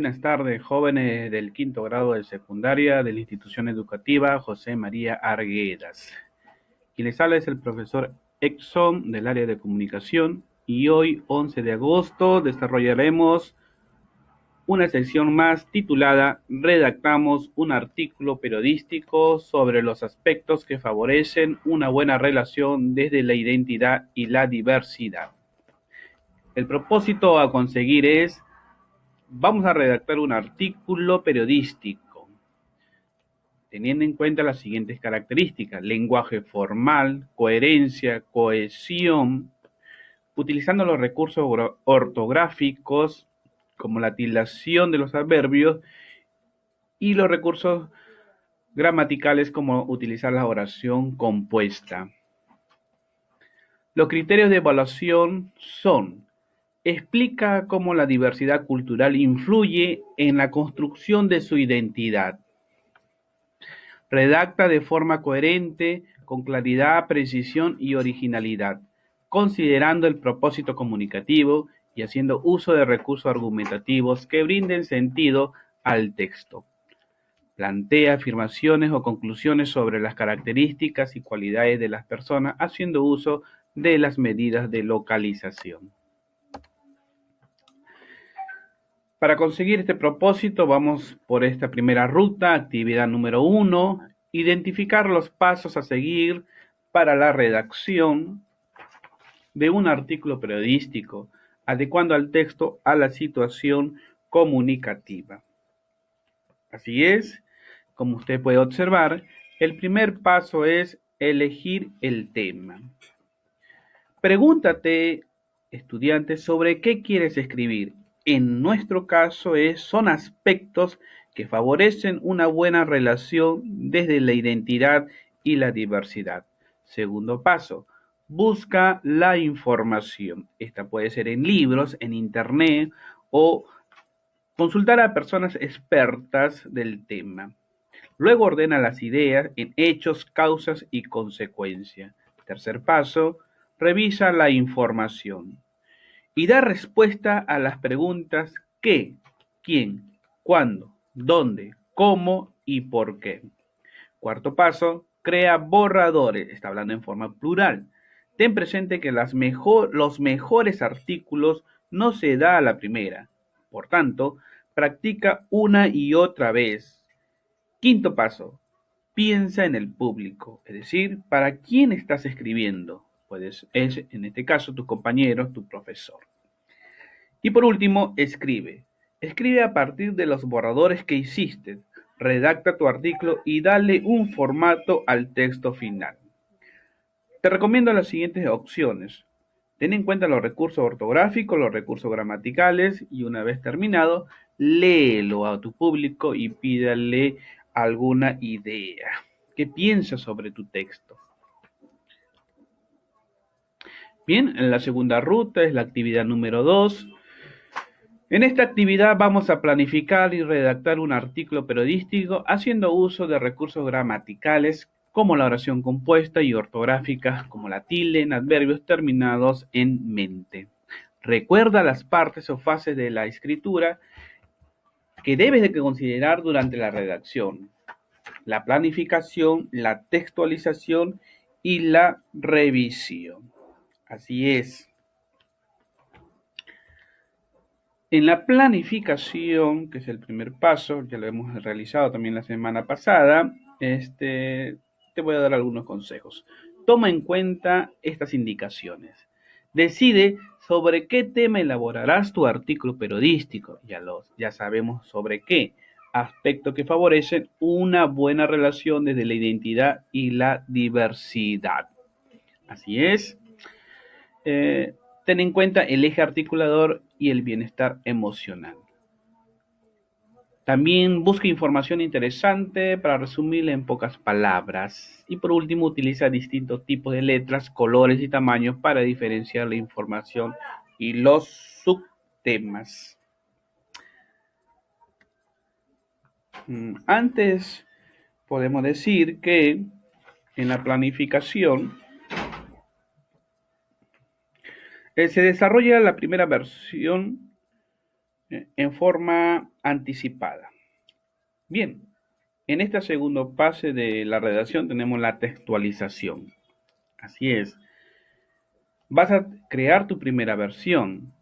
Buenas tardes, jóvenes del quinto grado de secundaria de la institución educativa José María Arguedas. Quien les habla es el profesor Exxon del área de comunicación y hoy, 11 de agosto, desarrollaremos una sección más titulada Redactamos un artículo periodístico sobre los aspectos que favorecen una buena relación desde la identidad y la diversidad. El propósito a conseguir es: vamos a redactar un artículo periodístico, teniendo en cuenta las siguientes características: lenguaje formal, coherencia, cohesión, utilizando los recursos ortográficos como la tildación de los adverbios y los recursos gramaticales como utilizar la oración compuesta. Los criterios de evaluación son: explica cómo la diversidad cultural influye en la construcción de su identidad. Redacta de forma coherente, con claridad, precisión y originalidad, considerando el propósito comunicativo y haciendo uso de recursos argumentativos que brinden sentido al texto. Plantea afirmaciones o conclusiones sobre las características y cualidades de las personas, haciendo uso de las medidas de localización. Para conseguir este propósito vamos por esta primera ruta. Actividad número 1, identificar los pasos a seguir para la redacción de un artículo periodístico, adecuando al texto a la situación comunicativa. Así es, como usted puede observar, el primer paso es elegir el tema. Pregúntate, estudiante, sobre qué quieres escribir. En nuestro caso son aspectos que favorecen una buena relación desde la identidad y la diversidad. Segundo paso, busca la información. Esta puede ser en libros, en internet o consultar a personas expertas del tema. Luego ordena las ideas en hechos, causas y consecuencias. Tercer paso, revisa la información y da respuesta a las preguntas qué, quién, cuándo, dónde, cómo y por qué. Cuarto paso, crea borradores. Está hablando en forma plural. Ten presente que los mejores artículos no se da a la primera. Por tanto, practica una y otra vez. Quinto paso, piensa en el público, es decir, ¿para quién estás escribiendo? Pues es, en este caso, tu compañero, tu profesor. Y por último, escribe. Escribe a partir de los borradores que hiciste. Redacta tu artículo y dale un formato al texto final. Te recomiendo las siguientes opciones. Ten en cuenta los recursos ortográficos, los recursos gramaticales y una vez terminado, léelo a tu público y pídale alguna idea. ¿Qué piensas sobre tu texto? Bien, en la segunda ruta es la actividad número 2. En esta actividad vamos a planificar y redactar un artículo periodístico haciendo uso de recursos gramaticales como la oración compuesta y ortográficas como la tilde en adverbios terminados en mente. Recuerda las partes o fases de la escritura que debes de considerar durante la redacción: la planificación, la textualización y la revisión. Así es. En la planificación, que es el primer paso, ya lo hemos realizado también la semana pasada, te voy a dar algunos consejos. Toma en cuenta estas indicaciones. Decide sobre qué tema elaborarás tu artículo periodístico. Ya sabemos sobre qué. Aspectos que favorecen una buena relación desde la identidad y la diversidad. Así es. Ten en cuenta el eje articulador y el bienestar emocional. También busca información interesante para resumirla en pocas palabras. Y por último, utiliza distintos tipos de letras, colores y tamaños para diferenciar la información y los subtemas. Antes, podemos decir que en la planificación se desarrolla la primera versión en forma anticipada. Bien, en esta segunda fase de la redacción tenemos la textualización. Así es, vas a crear tu primera versión.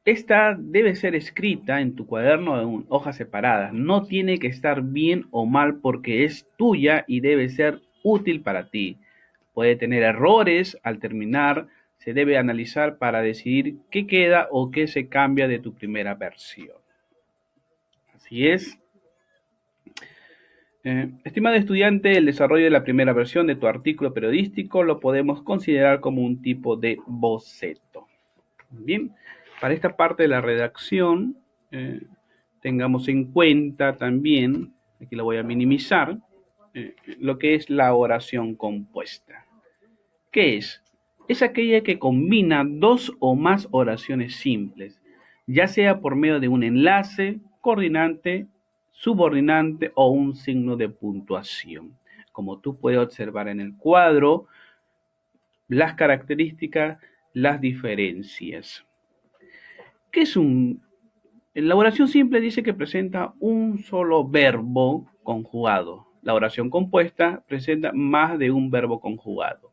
Esta debe ser escrita en tu cuaderno en hojas separadas. No tiene que estar bien o mal porque es tuya y debe ser útil para ti. Puede tener errores al terminar. Se debe analizar para decidir qué queda o qué se cambia de tu primera versión. Así es. Estimado estudiante, el desarrollo de la primera versión de tu artículo periodístico lo podemos considerar como un tipo de boceto. Bien, para esta parte de la redacción, tengamos en cuenta también, aquí lo voy a minimizar, lo que es la oración compuesta. ¿Qué es? Es aquella que combina dos o más oraciones simples, ya sea por medio de un enlace, coordinante, subordinante o un signo de puntuación. Como tú puedes observar en el cuadro, las características, las diferencias. ¿Qué es un? La oración simple dice que presenta un solo verbo conjugado. La oración compuesta presenta más de un verbo conjugado.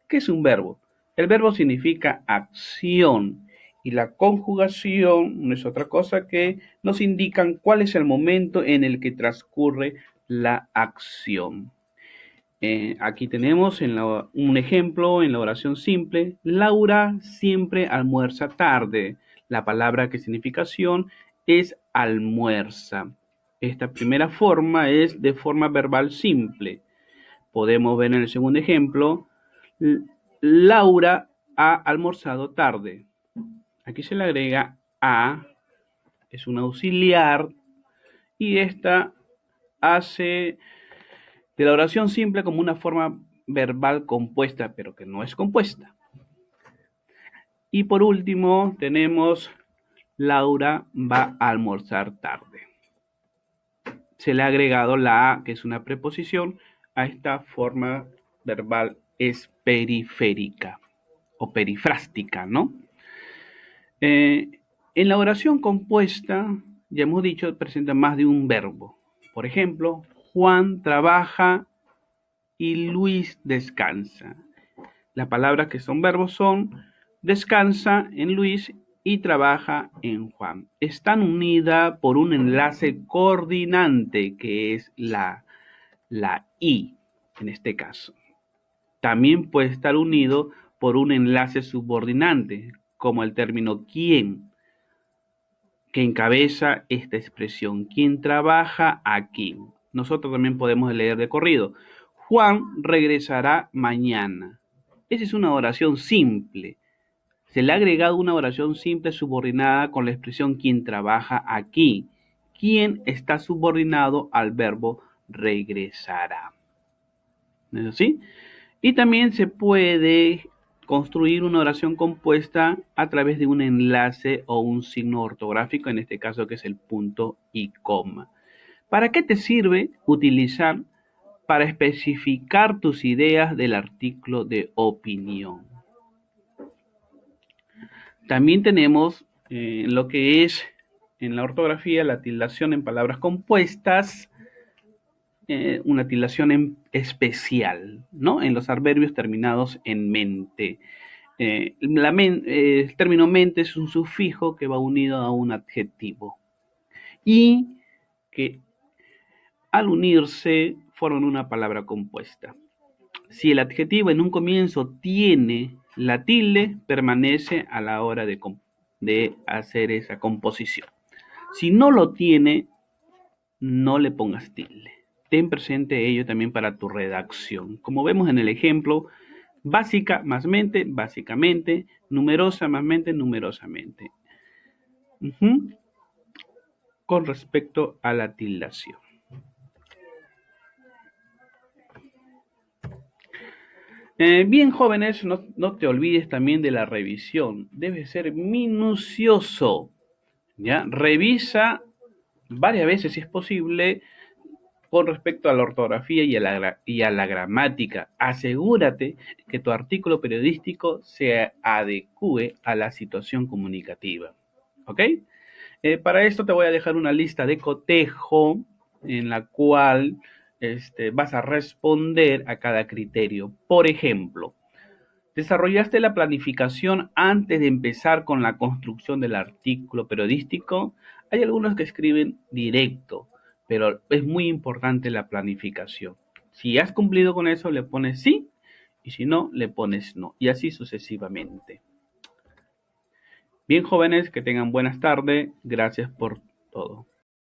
¿Qué es un verbo? El verbo significa acción y la conjugación no es otra cosa que nos indican cuál es el momento en el que transcurre la acción. Aquí tenemos un ejemplo en la oración simple. Laura siempre almuerza tarde. La palabra que significación es almuerza. Esta primera forma es de forma verbal simple. Podemos ver en el segundo ejemplo, Laura ha almorzado tarde. Aquí se le agrega a, es un auxiliar, y esta hace de la oración simple como una forma verbal compuesta, pero que no es compuesta. Y por último tenemos Laura va a almorzar tarde. Se le ha agregado la a, que es una preposición, a esta forma verbal es periférica o perifrástica, ¿no? En la oración compuesta, ya hemos dicho, presenta más de un verbo. Por ejemplo, Juan trabaja y Luis descansa. Las palabras que son verbos son descansa en Luis y trabaja en Juan. Están unidas por un enlace coordinante que es la I en este caso. También puede estar unido por un enlace subordinante como el término quién, que encabeza esta expresión. ¿Quién trabaja aquí? Nosotros también podemos leer de corrido. Juan regresará mañana. Esa es una oración simple. Se le ha agregado una oración simple subordinada con la expresión quien trabaja aquí. Quien está subordinado al verbo regresará. ¿No es así? Y también se puede construir una oración compuesta a través de un enlace o un signo ortográfico, en este caso que es el punto y coma. ¿Para qué te sirve utilizar? Para especificar tus ideas del artículo de opinión. También tenemos lo que es en la ortografía la tildación en palabras compuestas, una tildación especial, ¿no? En los adverbios terminados en mente. El término mente es un sufijo que va unido a un adjetivo y que al unirse forman una palabra compuesta. Si el adjetivo en un comienzo tiene la tilde, permanece a la hora de hacer esa composición. Si no lo tiene, no le pongas tilde. Ten presente ello también para tu redacción. Como vemos en el ejemplo, básica más mente, básicamente, numerosa más mente, numerosamente. Con respecto a la tildación. Bien, jóvenes, no te olvides también de la revisión. Debe ser minucioso. ¿Ya? Revisa varias veces si es posible con respecto a la ortografía y a la gramática. Asegúrate que tu artículo periodístico se adecue a la situación comunicativa. ¿Ok? Para esto te voy a dejar una lista de cotejo en la cual vas a responder a cada criterio. Por ejemplo, ¿desarrollaste la planificación antes de empezar con la construcción del artículo periodístico? Hay algunos que escriben directo, pero es muy importante la planificación. Si has cumplido con eso, le pones sí, y si no, le pones no, y así sucesivamente. Bien, jóvenes, que tengan buenas tardes. Gracias por todo.